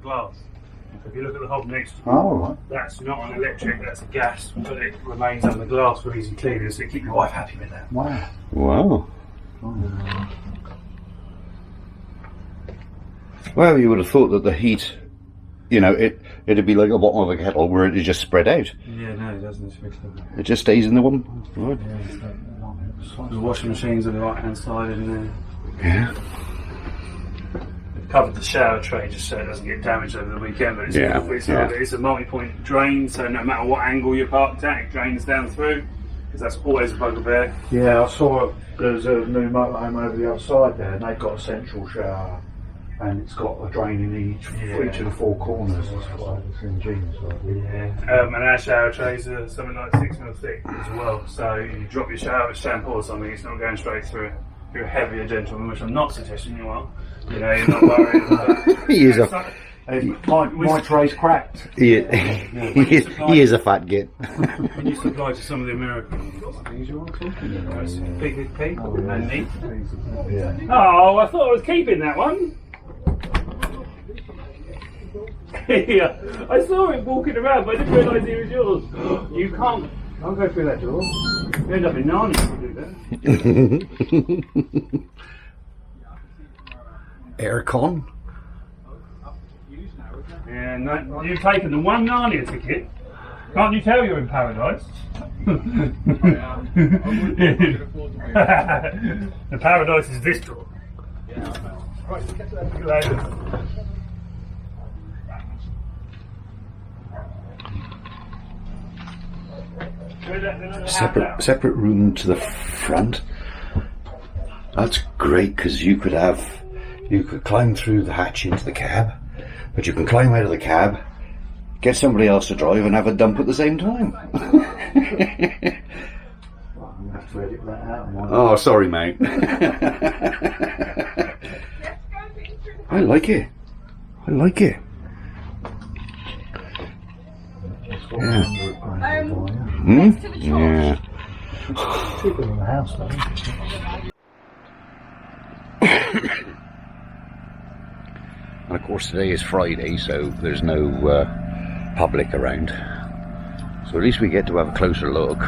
glass. If you look at the hob next to you, right. that's not an electric, that's a gas, but it remains under glass for easy cleaning, so keep your wife happy with that. Wow. Wow. Well, you would have thought that the heat, you know, it'd be like a bottom of a kettle where it just spread out. Yeah, no, it doesn't. It just stays in the one. Right. Yeah, the washing machine's on the right hand side in there. Yeah. We've covered the shower tray just so it doesn't get damaged over the weekend, but it's a multi-point drain, so no matter what angle you're parked at, it drains down through, because that's always a bugbear. Yeah, I saw there's a new motorhome over the other side there, and they've got a central shower, and it's got a drain in each of the four corners. It's ingenious. And our shower trays are something like 6 mil thick as well, so you drop your shower with shampoo or something, it's not going straight through. If you're a heavier gentleman, which I'm not suggesting you are, you know, you're not worried about He is my tray's cracked. He is a fat git. When you supply to some of the American things, you want to talk about big people and neat. Oh, I thought I was keeping that one. Yeah, I saw it walking around, but I didn't realise it was yours. You can't go through that door. You end up in Narnia if you do that. Aircon. Yeah, no, you've taken the one Narnia ticket. Can't you tell you're in paradise? The paradise is this door. Right, Separate room to the front. That's great, because you could climb through the hatch into the cab, but you can climb out of the cab, get somebody else to drive, and have a dump at the same time. Oh, sorry, mate. I like it. Yeah. Yeah. Cheaper than the house, though. And of course today is Friday, so there's no public around. So at least we get to have a closer look.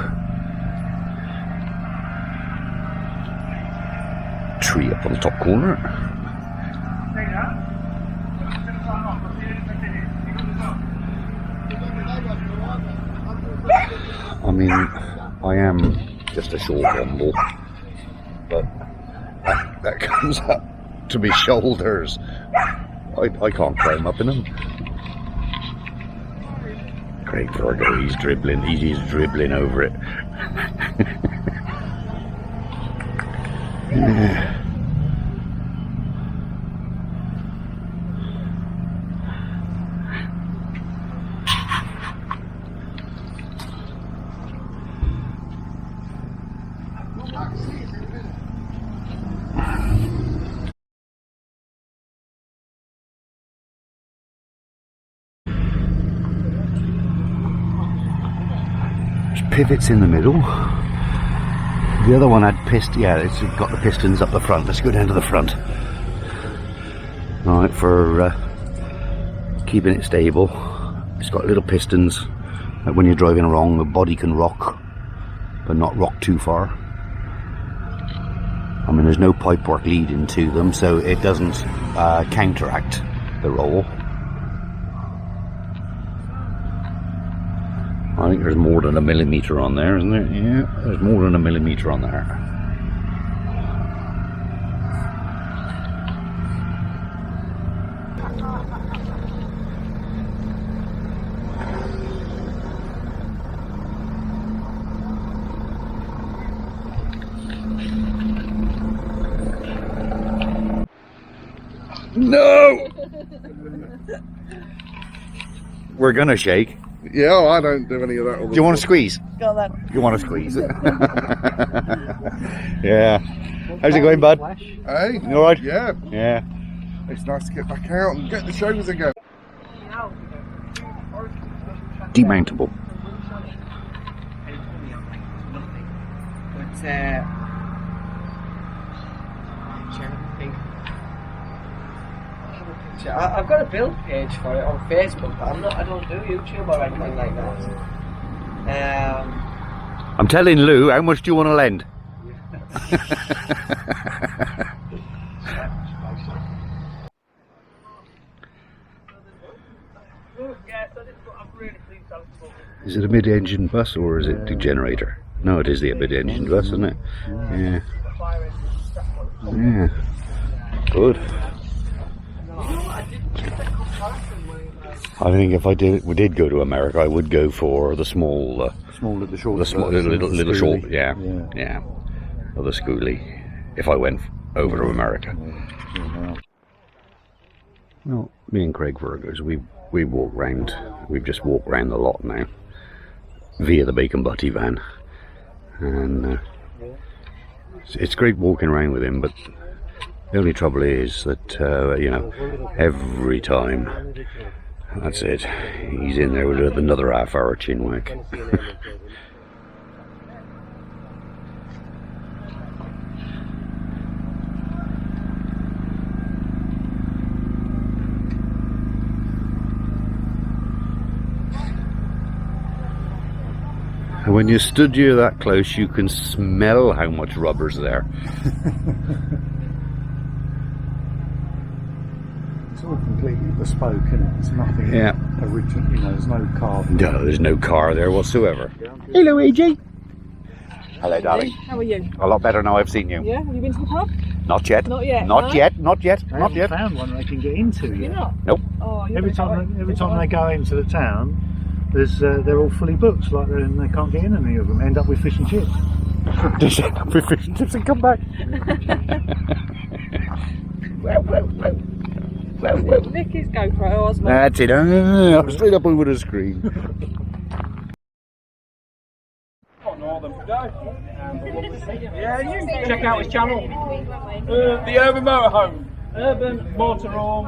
Tree up on the top corner. I mean, I am just a short Womble, but that comes up to my shoulders. I can't climb up in them. Great Virgo, he's dribbling over it. Yeah. Pivots in the middle. The other one had it's got the pistons up the front. Let's go down to the front. Alright, for keeping it stable. It's got little pistons that when you're driving along, the body can rock, but not rock too far. I mean, there's no pipework leading to them, so it doesn't counteract the roll. I think there's more than 1 millimetre on there, isn't there? Yeah, there's more than 1 millimetre on there. No! We're gonna shake. Yeah, I don't do any of that. Do you want to squeeze? Go on then. You want to squeeze? Yeah. How's it going, bud? Hey? You alright? Yeah. Yeah. It's nice to get back out and get the shows again. Demountable. I've got a build page for it on Facebook, but I don't do YouTube or anything like that. I'm telling Lou, how much do you want to lend? Is it a mid-engine bus or is it the generator? No, it is the mid-engine bus, isn't it? Yeah. Yeah. Good. I think if we did go to America, I would go for the small, little short, little short, yeah, or the schoolie. If I went over to America. Well, me and Craig Virgos, we walk round. We've just walked round the lot now via the Bacon Butty van, and it's great walking around with him. But the only trouble is that you know, every time, that's it, he's in there with another half-hour chin whack. And when you stood you that close, you can smell how much rubber's there. It's all completely bespoke, isn't it? It's nothing original, you know, there's no carbon. No, there's no car there whatsoever. Hey Luigi! Hello darling. How are you? A lot better now I've seen you. Yeah, have you been to the pub? Not yet. Not yet. Not no? yet, not yet, They not haven't yet. found one they can get into You're yet. not? Nope. Oh, you're Every time they go into the town, they're all fully booked, like they can't get in any of them. End up with fish and chips. Just end up with fish and chips and come back. Nick his GoPro, Osmo. That's it. I'm straight up over the screen. Yeah, you can check out his channel. The Urban Motorhome. Urban Motorhome.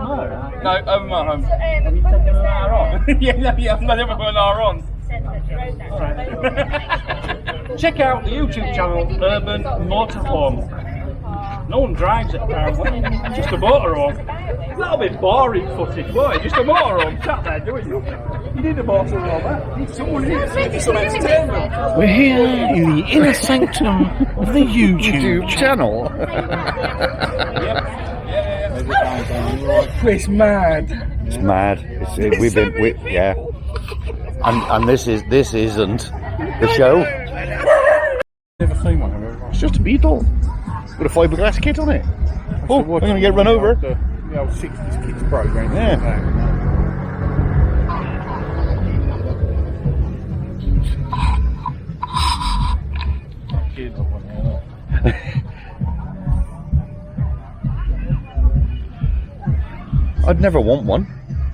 No, Urban Motorhome. Have you taken an R on? yeah, I've never put an R on. Check out the YouTube channel, Urban Motorhome. No one drives it apparently, just a motorhome. A little bit boring footage, boy, just a motorhome sat there doing nothing. You need a motorhome, someone needs some entertainment. We're here in the inner sanctum of the YouTube channel. It's mad. It's mad. Yeah. And this isn't the show. Never seen one, have I? It's just a Beetle with a fiberglass kit on it. Oh, I'm going to get run over. The old 60s kids program. Yeah. I'd never want one.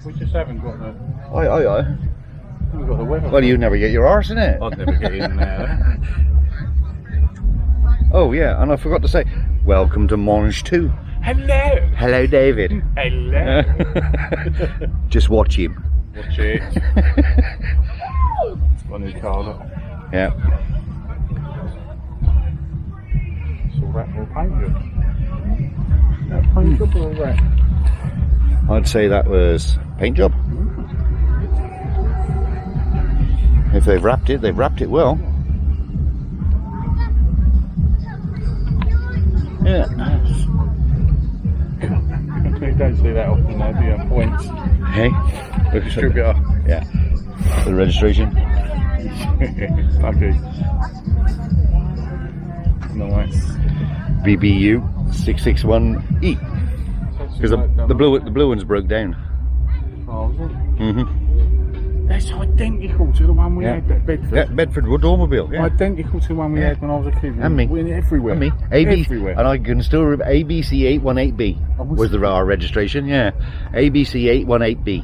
We just haven't got the. Aye. We've got the weather. Well, you never get your arse in it. I'd never get in there. Oh yeah, and I forgot to say, welcome to Monge 2. Hello. Hello, David. Hello. Just watch him. Watch it. It's got a new car, look. Yeah. It's all wrapped or painted. Yeah, paint job or wrap? I'd say that was paint job. If they've wrapped it well. Yeah. You don't see that often though, do you? Points. Hey? Distributor. Yeah. The registration. Okay. Nice. BBU 661E. Because the blue one's broke down. Oh, is it? Mm-hmm. That's identical to the one we had at Bedford. Yeah, Bedford Wood Automobile. Yeah. Identical to the one we had when I was a kid. And me. We're everywhere. And me. Everywhere. And I can still remember ABC 818B was our registration. Yeah. ABC 818B.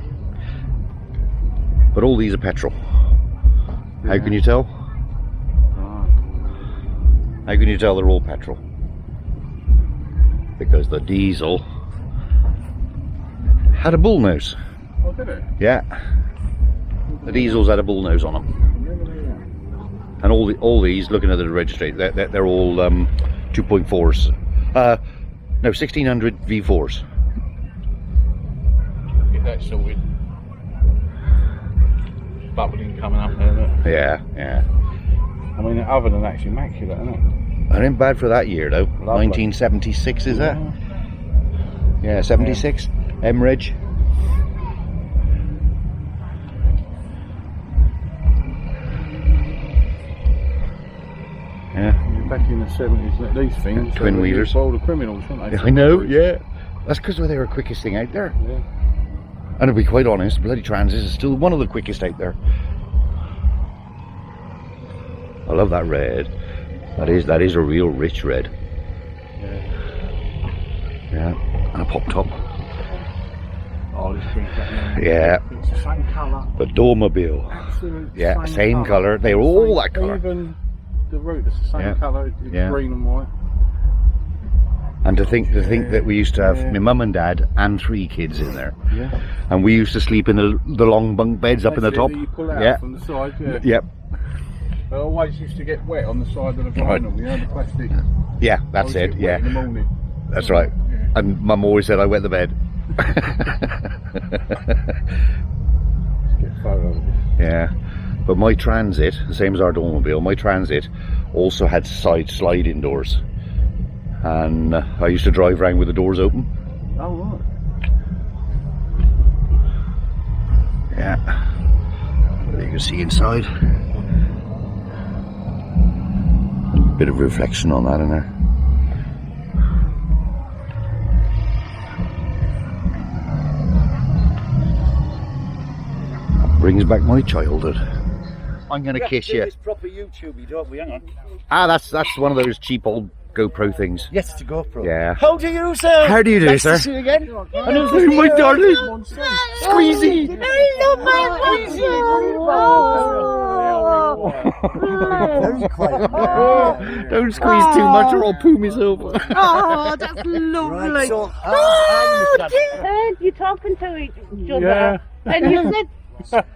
But all these are petrol. Yeah. How can you tell? How can you tell they're all petrol? Because the diesel had a bull nose. Oh, did it? Yeah. The diesels had a bull nose on them. And all these, looking at the registration, they're all 2.4s. No, 1600 V4s. that sorted. Bubbling coming up there, look. Yeah, yeah. I mean, other than that, it's immaculate, isn't it? I ain't bad for that year though. 1976 is it? Yeah, 76. Emridge. Yeah. Back in the 70s, these things. Twin wheelers. All the criminals, weren't they? I know, yeah. That's because they were the quickest thing out there. Yeah. And to be quite honest, bloody Transit is still one of the quickest out there. I love that red. That is a real rich red. Yeah, and a pop top. Oh, this thing's got Yeah, it's the same colour. the Dormobile. Absolute Yeah, same colour. They were all that colour. Even the route, it's the same Yeah. colour, it's Yeah. green and white. And to think that we used to have my mum and dad and 3 kids in there, Yeah. and we used to sleep in the long bunk beds up in the That's it, top. that you pull out Yeah, from the side, yeah. yep, I always used to get wet on the side of the vinyl, you know, the plastic. yeah. That's Always it. get wet Yeah, in the morning. that's right. Yeah. And mum always said I wet the bed. Get a photo of it. Yeah, but my Transit, the same as our Dormobile, my Transit also had side sliding doors, and I used to drive around with the doors open. Oh, right. Yeah, you can see inside. Bit of reflection on that in there. Brings back my childhood. I'm gonna kiss you. It's proper YouTube, don't we? Hang on. Ah, that's one of those cheap old GoPro things. Yes, it's a GoPro. Yeah. How do you, sir? How do you do, nice sir? To see you again. And who's Oh, this my here? darling. Squeezy. Hello, my Very quiet. Don't squeeze too much or I'll poo myself. Oh, that's lovely. Right, so, You're talking to each other, Yeah. and you said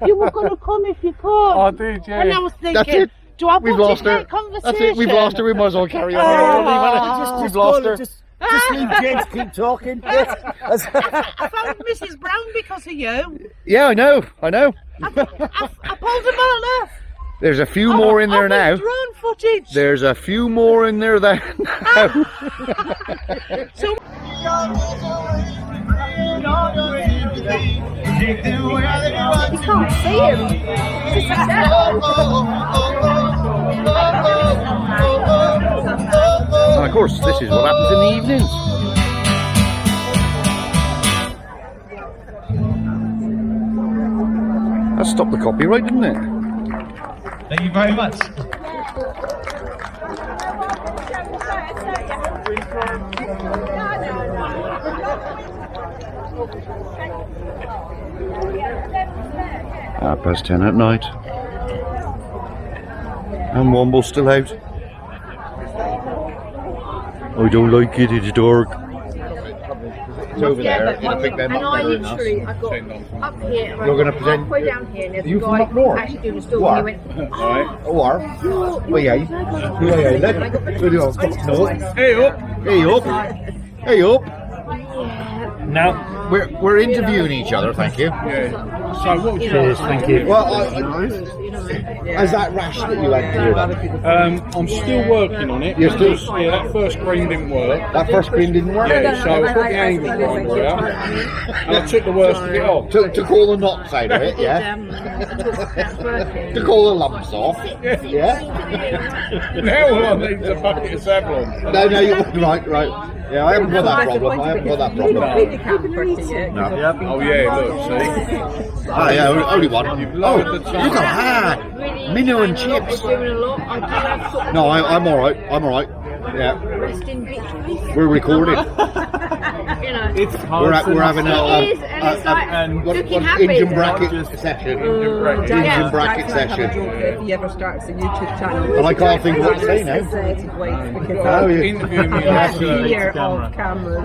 you were going to come if you could. I did, yeah. And I was thinking, That's it. do I We've put lost in her. that conversation? That's it. We've lost her. We might as well carry on. We've lost her. Just leave James keep talking. Yes. I found Mrs. Brown because of you. Yeah, I know. I pulled them all off. There's a few more in there I've now. drone footage. There's a few more in there now. So you can't see him. And of course, this is what happens in the evenings. That stopped the copyright, didn't it? Thank you very much. Past 10 at night. And Womble's still out. I don't like it, it's dark. It's over there, it'll pick them up better than us. I got up here, You're going to present. halfway down here, and there's You a from guy up north? actually doing a story, What? and he went, Or, well, yeah. Hey up, hey up, hey up. Now we're interviewing each other. Thank you. Yeah. So what was Cheers, thank you. Well, as that rash that you had cleared up. I'm still working on it. You're still- Yeah, that first screen didn't work. That first screen didn't work. Yeah, so I put the angle grinder out, and I took the worst of it off. To call the knots out of it, yeah. To call the lumps off, yeah. Now all I need is a bucket of Savlon. No, you're right. Yeah, I haven't got that problem. No. Oh yeah, look, see. Oh yeah, only one. You've Oh, lowered the look time. at that. Minnow and chips. No, I'm all right. Yeah, we're recording. It's We're having It is, and it's like looking happy. engine bracket session. Engine bracket session. If he ever starts a YouTube channel. And I can't think what to say now. Oh, yeah. Interview me on Last the year of cameras.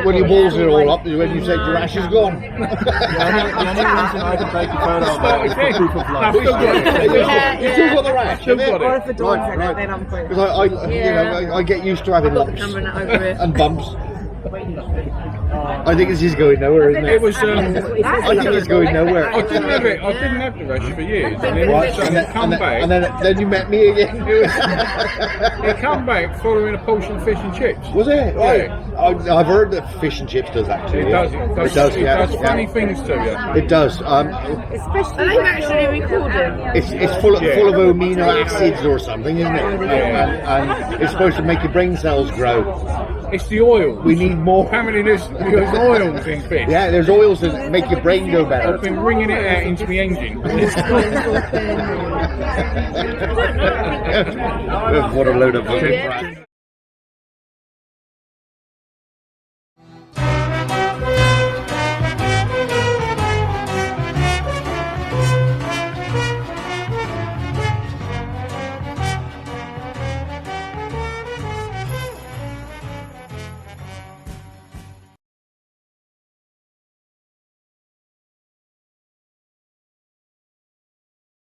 When you balls it all up, when you said your ash is gone. The only reason I can take a photo of that is for proof of life. You still got the rash, Still have you? got Or it. if the dog's in it, then I'm fine. Because I get used to having lumps Camera over it. and bumps. I think this is going nowhere, isn't it? It was. I think it's going nowhere. I didn't have it. I didn't have the rash for years, and then all of a sudden it come back. and then you met me again. It come back following a portion of fish and chips. Was it? Right. Yeah. I've heard that fish and chips does that too. It does. It does. It does Funny things to you. It does. Are they actually recording? It's full of amino acids or something, isn't it? And it's supposed to make your brain cells grow. It's the oil. We need more. Apparently there's oils in fish. Yeah, there's oils that make your brain go better. I've been wringing it out into the engine. What a load of fucking crap.